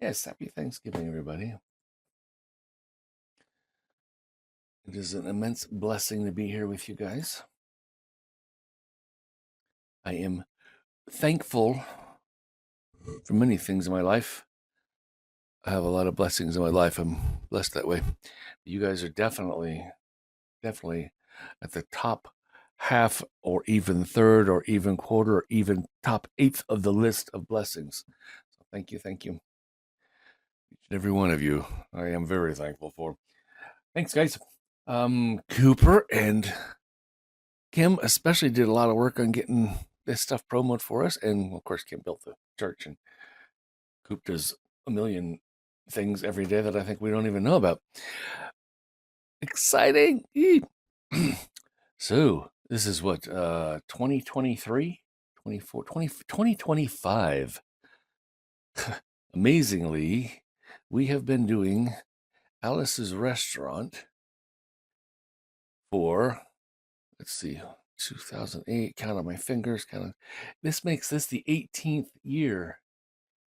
Yes, happy Thanksgiving, everybody. It is an immense blessing to be here with you guys. I am thankful for many things in my life. I have a lot of blessings in my life. I'm blessed that way. You guys are definitely at the top half or even third or even quarter or even top eighth of the list of blessings. So thank you. Each and every one of you, I am very thankful for. Thanks, guys. Cooper and Kim especially did a lot of work on getting this stuff promoted for us. And of course, Kim built the church, and Coop does a million things every day that I think we don't even know about. Exciting. So this is what, 2023, 24, 20, 2025. Amazingly, we have been doing Alice's Restaurant for, let's see, 2008, count on my fingers, this makes this the 18th year.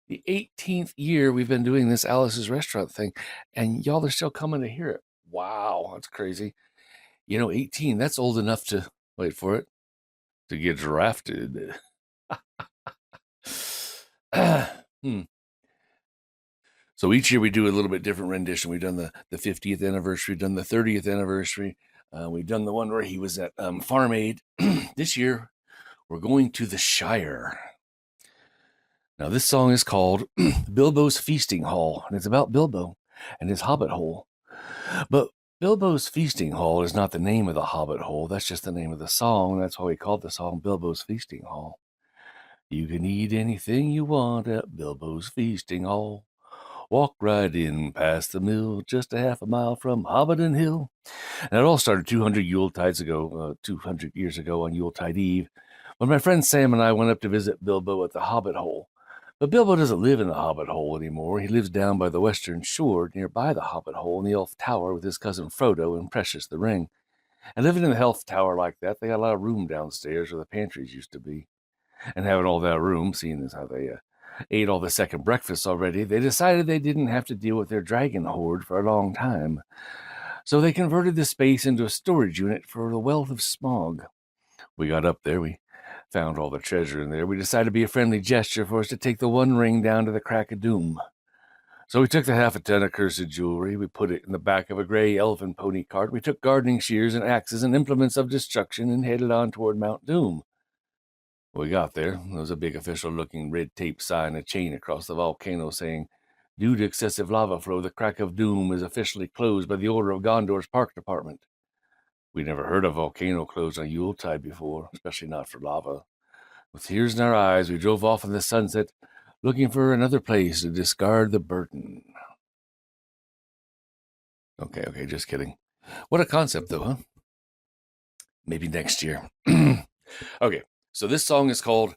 The 18th year we've been doing this Alice's Restaurant thing, and y'all are still coming to hear it. Wow, that's crazy. 18, that's old enough to, wait for it, to get drafted. So each year we do a little bit different rendition. We've done the 50th anniversary, done the 30th anniversary. We've done the one where he was at Farm Aid. This year, we're going to the Shire. Now, this song is called Bilbo's Feasting Hall, and it's about Bilbo and his hobbit hole. But Bilbo's Feasting Hall is not the name of the hobbit hole. That's just the name of the song. That's why we called the song Bilbo's Feasting Hall. You can eat anything you want at Bilbo's Feasting Hall. Walk right in past the mill, just a half a mile from Hobbiton Hill. And it all started 200 Yuletides ago, 200 years ago on Yuletide Eve, when my friend Sam and I went up to visit Bilbo at the Hobbit Hole. But Bilbo doesn't live in the Hobbit Hole anymore. He lives down by the western shore, nearby the Hobbit Hole in the Elf Tower with his cousin Frodo and Precious the Ring. And living in the Elf Tower like that, they got a lot of room downstairs where the pantries used to be. And having all that room, seeing as how they ate all the second breakfasts already, they decided they didn't have to deal with their dragon horde for a long time. So they converted the space into a storage unit for the wealth of smog. We got up there, we found all the treasure in there. We decided to be a friendly gesture for us to take the one ring down to the Crack of Doom. So we took the half a ton of cursed jewelry, we put it in the back of a gray elfin pony cart, we took gardening shears and axes and implements of destruction and headed on toward Mount Doom. When we got there was a big official-looking red tape sign, a chain across the volcano saying, "Due to excessive lava flow, the Crack of Doom is officially closed by the order of Gondor's Park Department." We'd never heard a volcano closed on Yuletide before, especially not for lava. With tears in our eyes, we drove off in the sunset, looking for another place to discard the burden. Okay, just kidding. What a concept, though, huh? Maybe next year. Okay, so this song is called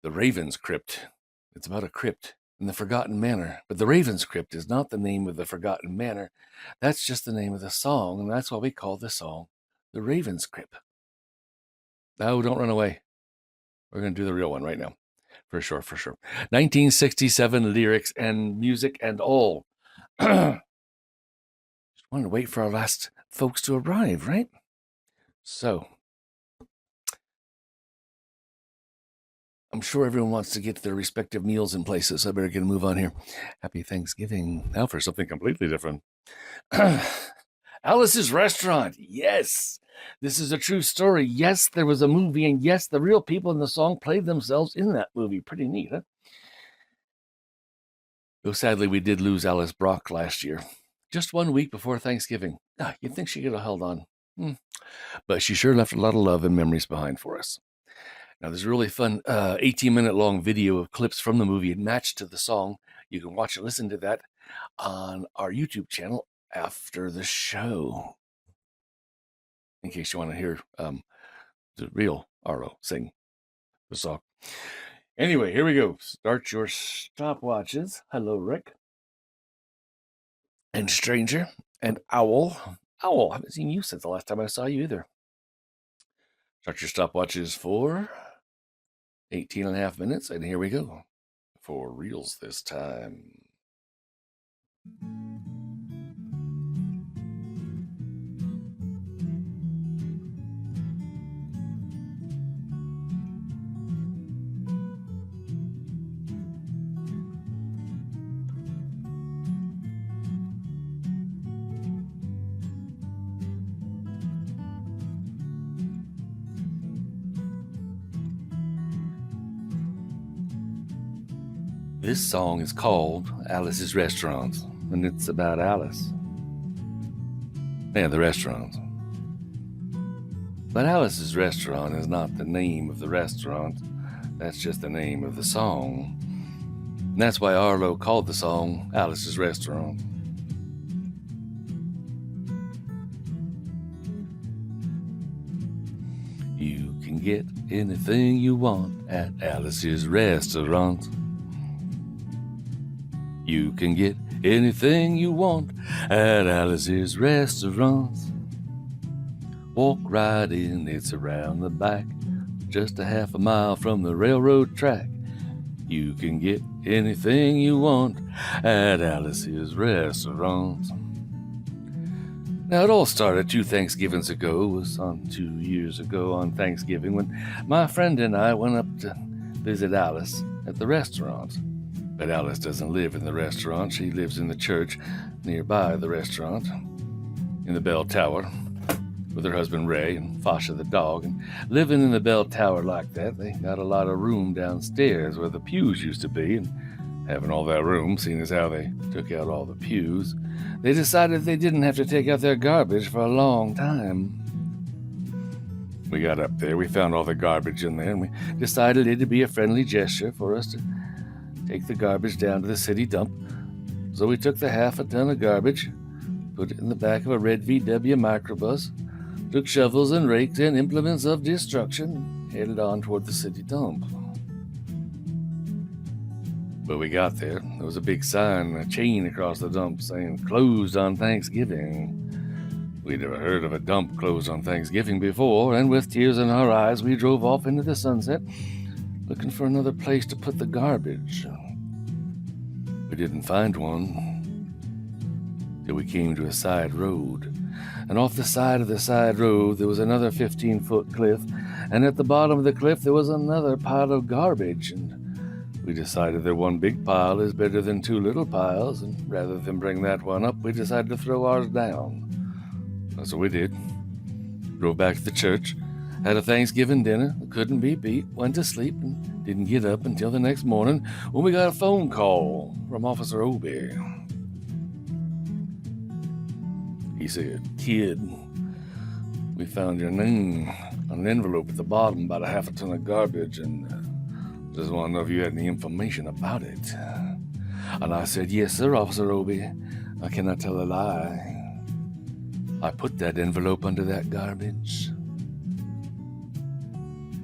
The Raven's Crypt. It's about a crypt in the Forgotten Manor. But the Raven's Crypt is not the name of the Forgotten Manor. That's just the name of the song, and that's why we call the song The Raven's Crypt. Oh, don't run away. We're going to do the real one right now. For sure. 1967 lyrics and music and all. Just wanted to wait for our last folks to arrive, right? So, I'm sure everyone wants to get to their respective meals and places, so I better get a move on here. Happy Thanksgiving. Now for something completely different. Alice's Restaurant. Yes, this is a true story. Yes, there was a movie, and yes, the real people in the song played themselves in that movie. Pretty neat, huh? Though sadly, we did lose Alice Brock last year, just 1 week before Thanksgiving. You'd think she could have held on. But she sure left a lot of love and memories behind for us. Now, there's a really fun 18-minute long video of clips from the movie matched to the song. You can watch and listen to that on our YouTube channel after the show, in case you want to hear the real Arlo sing the song. Anyway, here we go. Start your stopwatches. Hello, Rick. And Stranger. And Owl. Owl, I haven't seen you since the last time I saw you either. Start your stopwatches for 18 and a half minutes, and here we go. For reals this time. This song is called Alice's Restaurant, and it's about Alice and the restaurant. But Alice's Restaurant is not the name of the restaurant. That's just the name of the song. And that's why Arlo called the song Alice's Restaurant. You can get anything you want at Alice's Restaurant. You can get anything you want at Alice's Restaurant. Walk right in, it's around the back, just a half a mile from the railroad track. You can get anything you want at Alice's Restaurant. Now, it all started 2 Thanksgivings ago. It was on 2 years ago on Thanksgiving when my friend and I went up to visit Alice at the restaurant. But Alice doesn't live in the restaurant. She lives in the church nearby the restaurant, in the bell tower, with her husband Ray and Fasha the dog. And living in the bell tower like that, they got a lot of room downstairs where the pews used to be. And having all that room, seeing as how they took out all the pews, they decided they didn't have to take out their garbage for a long time. We got up there, we found all the garbage in there, and we decided it'd be a friendly gesture for us to take the garbage down to the city dump. So we took the half a ton of garbage, put it in the back of a red VW microbus, took shovels and rakes and implements of destruction, and headed on toward the city dump. When we got there was a big sign, a chain across the dump saying, "Closed on Thanksgiving." We'd never heard of a dump closed on Thanksgiving before, and with tears in our eyes, we drove off into the sunset, looking for another place to put the garbage. We didn't find one till we came to a side road. And off the side of the side road, there was another 15-foot cliff, and at the bottom of the cliff, there was another pile of garbage. And we decided that one big pile is better than 2 little piles, and rather than bring that one up, we decided to throw ours down. That's what we did. Drove back to the church, had a Thanksgiving dinner that couldn't be beat, went to sleep, and didn't get up until the next morning when we got a phone call from Officer Obi. He said, "Kid, we found your name on an envelope at the bottom, about a half a ton of garbage, and just want to know if you had any information about it." And I said, "Yes, sir, Officer Obi. I cannot tell a lie. I put that envelope under that garbage."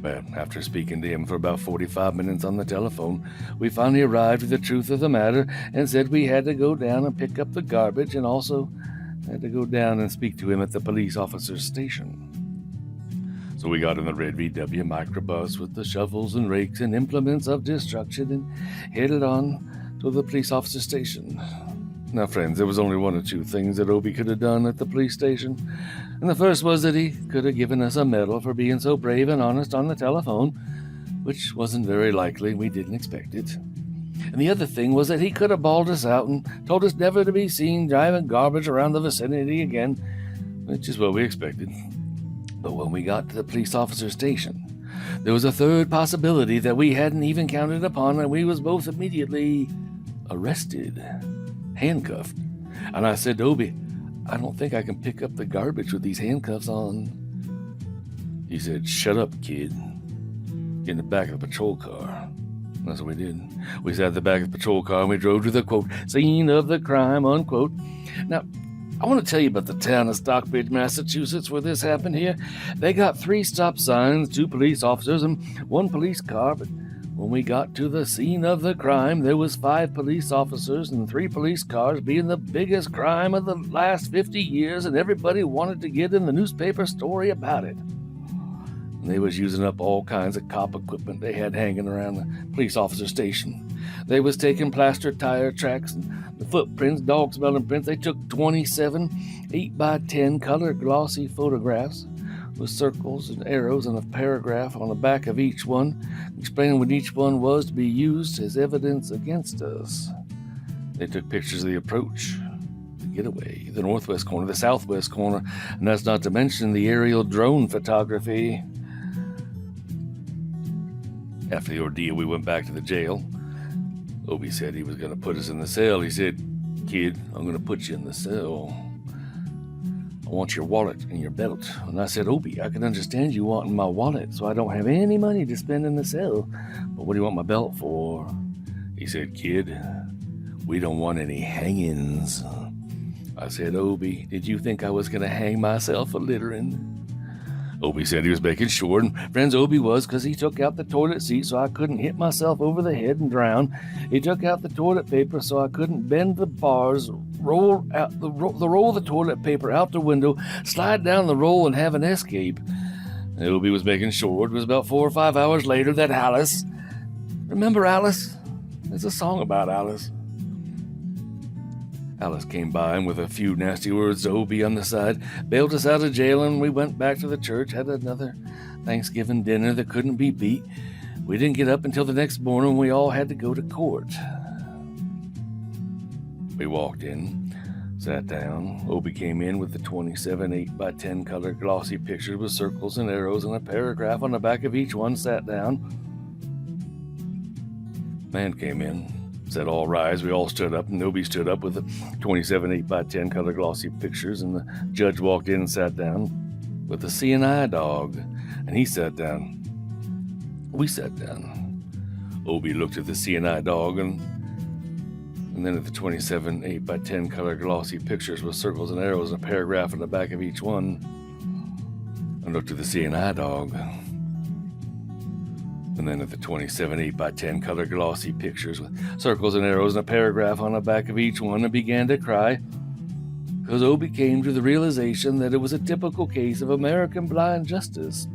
Well, after speaking to him for about 45 minutes on the telephone, we finally arrived at the truth of the matter and said we had to go down and pick up the garbage and also had to go down and speak to him at the police officer's station. So we got in the red VW microbus with the shovels and rakes and implements of destruction and headed on to the police officer's station. Now, friends, there was only 1 or 2 things that Obi could have done at the police station. And the first was that he could have given us a medal for being so brave and honest on the telephone, which wasn't very likely. We didn't expect it. And the other thing was that he could have bawled us out and told us never to be seen driving garbage around the vicinity again, which is what we expected. But when we got to the police officer's station, there was a third possibility that we hadn't even counted upon, and we was both immediately arrested, handcuffed. And I said to Obi, "I don't think I can pick up the garbage with these handcuffs on." He said, "Shut up, kid. Get in the back of the patrol car." That's what we did. We sat at the back of the patrol car and we drove to the, quote, "scene of the crime," unquote. Now, I want to tell you about the town of Stockbridge, Massachusetts, where this happened here. They got 3 stop signs, 2 police officers, and 1 police car, but when we got to the scene of the crime, there was 5 police officers and 3 police cars, being the biggest crime of the last 50 years, and everybody wanted to get in the newspaper story about it. And They was using up all kinds of cop equipment they had hanging around the police officer station. They was taking plaster tire tracks and the footprints, dog smelling prints. They took 27 8x10 color glossy photographs with circles and arrows and a paragraph on the back of each one, explaining what each one was to be used as evidence against us. They took pictures of the approach, the getaway, the northwest corner, the southwest corner, and that's not to mention the aerial drone photography. After the ordeal, we went back to the jail. Obi said he was going to put us in the cell. He said, "Kid, I'm going to put you in the cell. I want your wallet and your belt." And I said, "Obi, I can understand you wanting my wallet, so I don't have any money to spend in the cell. But what do you want my belt for?" He said, "Kid, we don't want any hangings." I said, "Obi, did you think I was going to hang myself for littering?" Obi said he was making sure, and friends, Obi was, because he took out the toilet seat so I couldn't hit myself over the head and drown. He took out the toilet paper so I couldn't bend the bars, roll out the roll of the toilet paper out the window, slide down the roll, and have an escape. And Obi was making sure. It was about 4 or 5 hours later that Alice, remember Alice? There's a song about Alice. Alice came by, and with a few nasty words to Obi on the side, bailed us out of jail, and we went back to the church, had another Thanksgiving dinner that couldn't be beat. We didn't get up until the next morning. We all had to go to court. We walked in, sat down. Obi came in with the 27 8x10 color glossy pictures with circles and arrows and a paragraph on the back of each one, sat down. Man came in, said, "All rise." We all stood up, and Obi stood up with the 27 8x10 color glossy pictures, and the judge walked in and sat down with the ℸ dog, and he sat down. We sat down. Obi looked at the ℸ dog and then at the 27 8x10 color glossy pictures with circles and arrows and a paragraph on the back of each one, and looked at the ℸ dog. And then at the 27 8x10 color glossy pictures with circles and arrows and a paragraph on the back of each one, and began to cry, because Obi came to the realization that it was a typical case of American blind justice.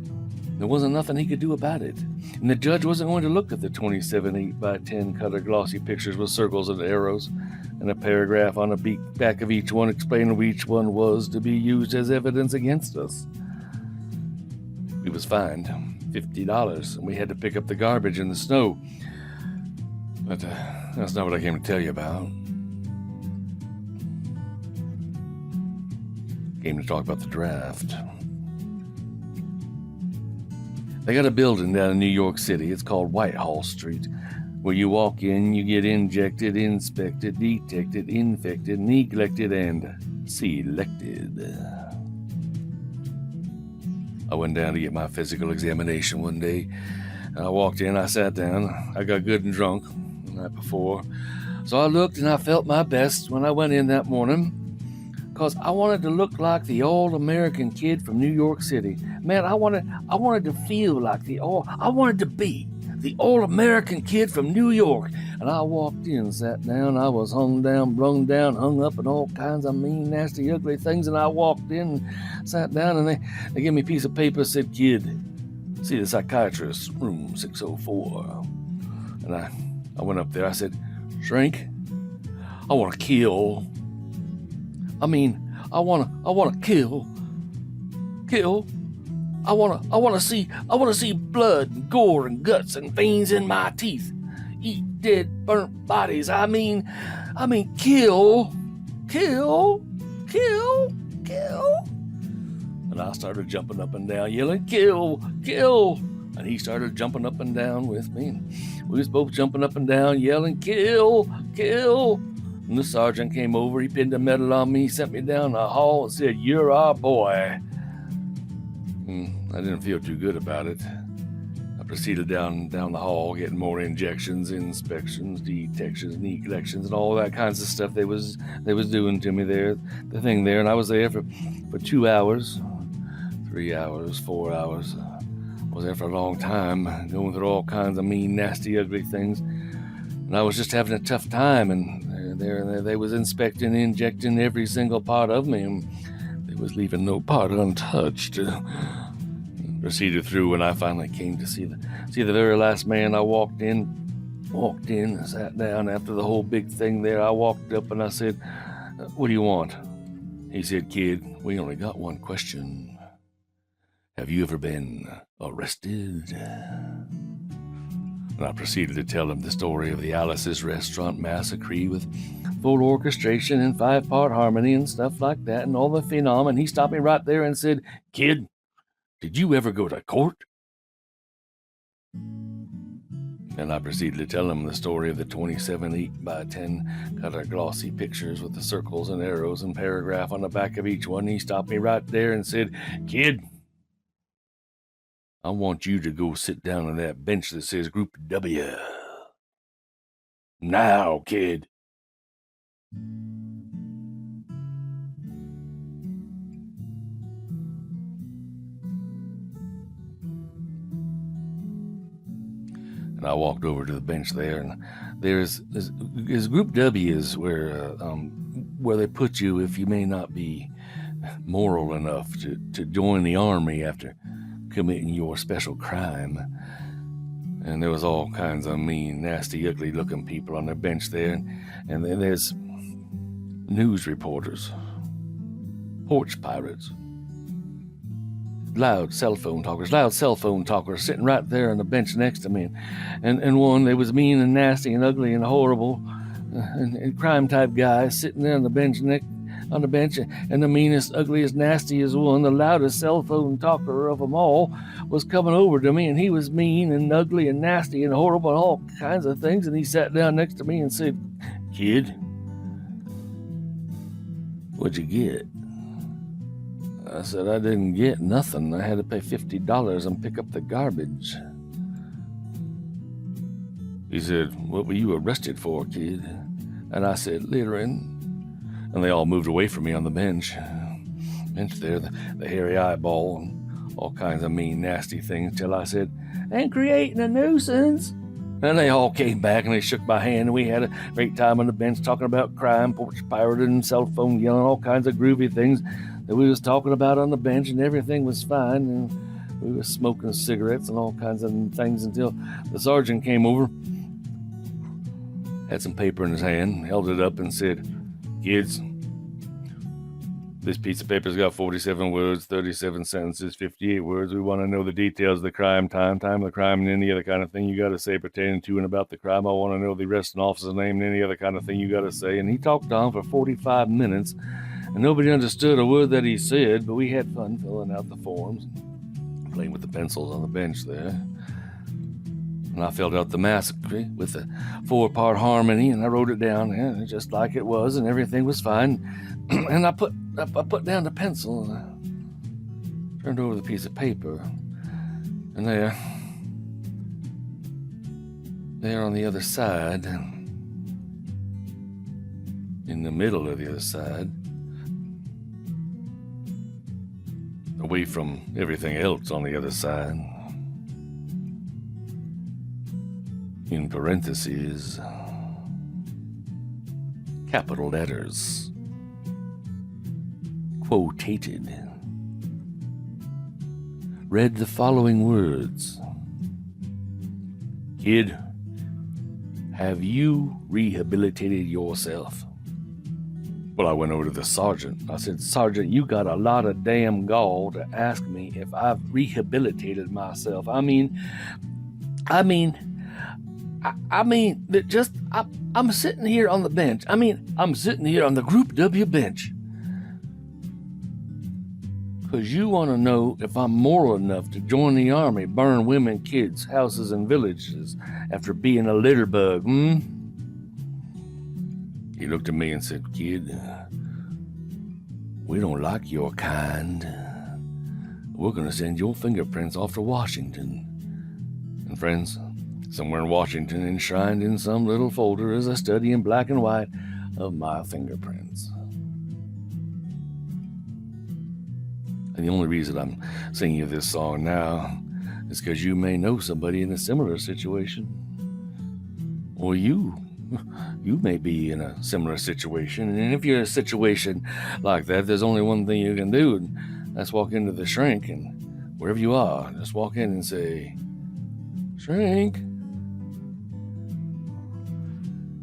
There wasn't nothing he could do about it, and the judge wasn't going to look at the 27 8x10 color glossy pictures with circles and arrows and a paragraph on the back of each one explaining what each one was to be used as evidence against us. We was fined $50, and we had to pick up the garbage in the snow. But that's not what I came to tell you about. Came to talk about the draft. They got a building down in New York City. It's called Whitehall Street, where you walk in, you get injected, inspected, detected, infected, neglected, and selected. I went down to get my physical examination one day. I walked in, I sat down. I got good and drunk the night before. So I looked and I felt my best when I went in that morning, because I wanted to look like the all-American kid from New York City. Man, I wanted to feel like I wanted to be the all-American kid from New York. And I walked in, sat down, I was hung down, brung down, hung up, and all kinds of mean, nasty, ugly things. And I walked in, sat down, and they gave me a piece of paper, said, "Kid, see the psychiatrist, room 604. And I went up there, I said, "Shrink, I want to kill. I want to kill. I want to see blood and gore and guts and veins in my teeth. Eat dead, burnt bodies. I mean, kill. And I started jumping up and down, yelling, "Kill, kill." And he started jumping up and down with me. And we was both jumping up and down, yelling, "Kill, kill." And the sergeant came over, he pinned a medal on me, sent me down the hall and said, "You're our boy." I didn't feel too good about it. I proceeded down the hall, getting more injections, inspections, detections, neglections, and all that kinds of stuff they was doing to me there, the thing there. And I was there for 2 hours, 3 hours, 4 hours. I was there for a long time, going through all kinds of mean, nasty, ugly things. And I was just having a tough time, and they was inspecting, injecting every single part of me, and they was leaving no part untouched. proceeded through when I finally came to see the very last man. I walked in, sat down after the whole big thing there. I walked up and I said, "What do you want?" He said, "Kid, we only got one question. Have you ever been arrested?" And I proceeded to tell him the story of the Alice's Restaurant Massacre with full orchestration and 5-part harmony and stuff like that and all the phenom. And he stopped me right there and said, "Kid, did you ever go to court?" And I proceeded to tell him the story of the 27 8x10 color glossy pictures with the circles and arrows and paragraph on the back of each one. He stopped me right there and said, "Kid, I want you to go sit down on that bench that says Group W. Now, kid." And I walked over to the bench there, and there's Group W is where they put you if you may not be moral enough to join the army after committing your special crime. And there was all kinds of mean, nasty, ugly looking people on the bench there. And then there's news reporters, porch pirates, loud cell phone talkers sitting right there on the bench next to me. And one, they was mean and nasty and ugly and horrible and crime type guy sitting there on the bench and the meanest, ugliest, nastiest one, the loudest cell phone talker of them all, was coming over to me, and he was mean and ugly and nasty and horrible and all kinds of things. And he sat down next to me and said, "Kid, what'd you get?" I said, "I didn't get nothing. I had to pay $50 and pick up the garbage." He said, "What were you arrested for, kid?" And I said, "Littering." And they all moved away from me on the bench there, the hairy eyeball and all kinds of mean, nasty things, till I said, "And creating a nuisance." And they all came back and they shook my hand, and we had a great time on the bench talking about crime, porch pirating, cell phone yelling, all kinds of groovy things that we was talking about on the bench, and everything was fine. And we was smoking cigarettes and all kinds of things until the sergeant came over, had some paper in his hand, held it up and said, "Kids, this piece of paper's got 47 words, 37 sentences, 58 words. We want to know the details of the crime, time of the crime, and any other kind of thing you got to say pertaining to and about the crime. I want to know the arresting officer's name and any other kind of thing you got to say." And he talked on for 45 minutes, and nobody understood a word that he said, but we had fun filling out the forms, playing with the pencils on the bench there. And I filled out the massacre with the 4-part harmony, and I wrote it down just like it was, and everything was fine. And I put down the pencil, and I turned over the piece of paper, and there on the other side, in the middle of the other side, away from everything else on the other side, in parentheses, capital letters, quotated, read the following words: "Kid, have you rehabilitated yourself?" Well, I went over to the sergeant. I said, "Sergeant, you got a lot of damn gall to ask me if I've rehabilitated myself. I'm sitting here on the bench. I'm sitting here on the Group W bench because you want to know if I'm moral enough to join the army, burn women, kids, houses, and villages after being a litter bug, He looked at me and said, "Kid, we don't like your kind. We're going to send your fingerprints off to Washington." And friends, somewhere in Washington, enshrined in some little folder, is a study in black and white of my fingerprints. And the only reason I'm singing you this song now is because you may know somebody in a similar situation. Or you may be in a similar situation. And if you're in a situation like that, there's only one thing you can do, and that's walk into the shrink and wherever you are, just walk in and say, "Shrink,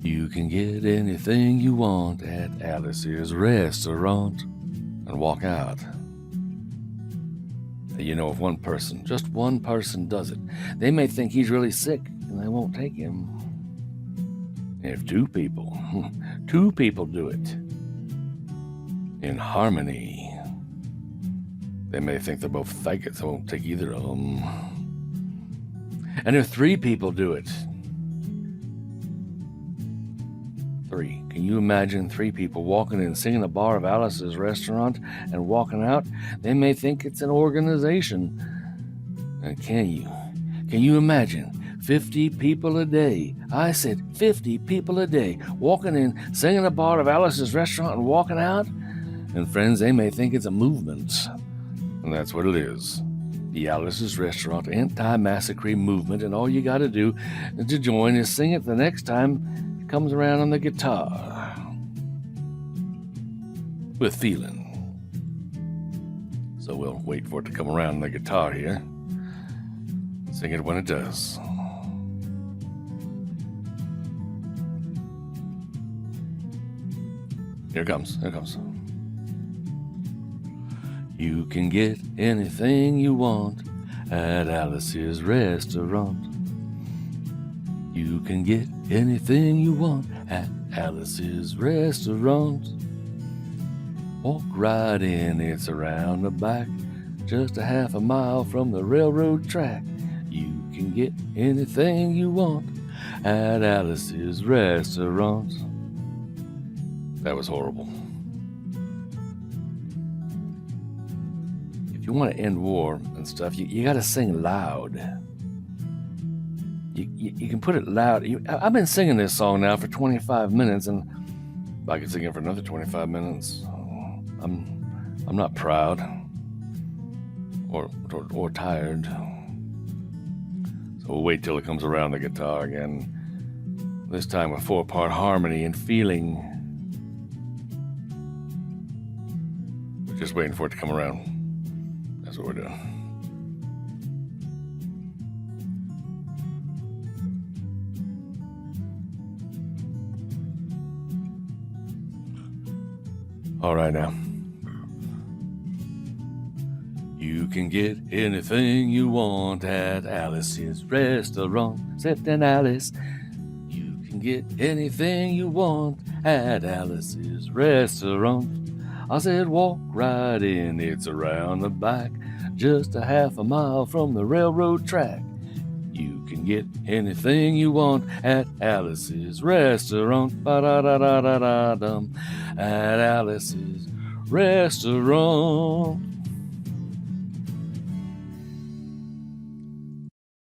you can get anything you want at Alice's restaurant," and walk out. You know, if one person, just one person does it, they may think he's really sick and they won't take him. If two people do it in harmony, they may think they're both faggots. They won't take either of them. And if three people do it, three. Can you imagine three people walking in, singing a bar of Alice's restaurant and walking out? They may think it's an organization. And can you imagine 50 people a day? I said 50 people a day walking in, singing a bar of Alice's restaurant and walking out? And friends, they may think it's a movement. And that's what it is. The Alice's Restaurant Anti-Massacre Movement. And all you got to do to join is sing it the next time it comes around on the guitar. With feeling. So we'll wait for it to come around on the guitar here. Sing it when it does. Here it comes. You can get anything you want at Alice's restaurant. You can get anything you want at Alice's restaurant. Walk right in, it's around the back, just a half a mile from the railroad track. You can get anything you want at Alice's restaurant. That was horrible. If you want to end war and stuff, you got to sing loud. You can put it loud. I've been singing this song now for 25 minutes, and if I could sing it for another 25 minutes, I'm not proud or tired. So we'll wait till it comes around the guitar again. This time with 4-part harmony and feeling. We're just waiting for it to come around. That's what we're doing. All right now. You can get anything you want at Alice's restaurant. Except Alice. You can get anything you want at Alice's restaurant. I said walk right in, it's around the back, just a half a mile from the railroad track. You can get anything you want at Alice's restaurant. Ba-da-da-da-da-da-dum. At Alice's restaurant.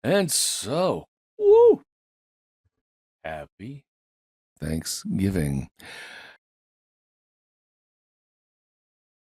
And so, woo! Happy Thanksgiving.